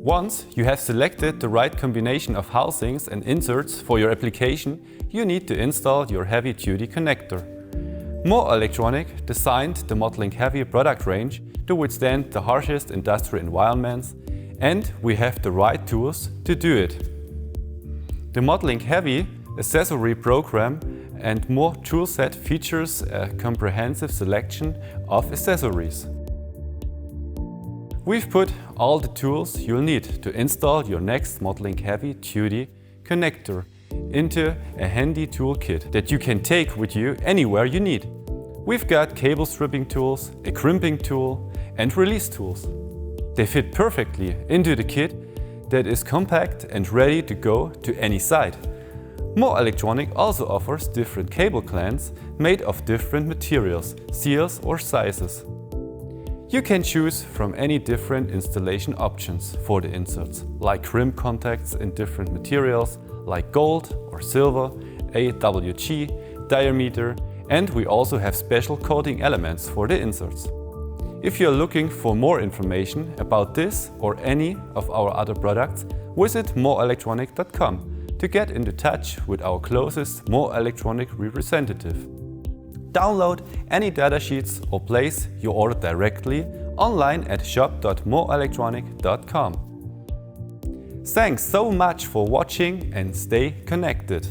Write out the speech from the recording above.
Once you have selected the right combination of housings and inserts for your application, you need to install your heavy-duty connector. More Electronic designed the Modlink Heavy product range to withstand the harshest industrial environments, and we have the right tools to do it. The Modlink Heavy accessory program and more toolset features a comprehensive selection of accessories. We've put all the tools you'll need to install your next Modlink Heavy Duty connector into a handy toolkit that you can take with you anywhere you need. We've got cable stripping tools, a crimping tool, and release tools. They fit perfectly into the kit that is compact and ready to go to any site. More Electronic also offers different cable clans made of different materials, seals or sizes. You can choose from any different installation options for the inserts, like crimp contacts in different materials like gold or silver, AWG, diameter, and we also have special coating elements for the inserts. If you're looking for more information about this or any of our other products, visit moreelectronic.com to get into touch with our closest More Electronic representative. Download any datasheets or place your order directly online at shop.moreelectronic.com. Thanks so much for watching and stay connected.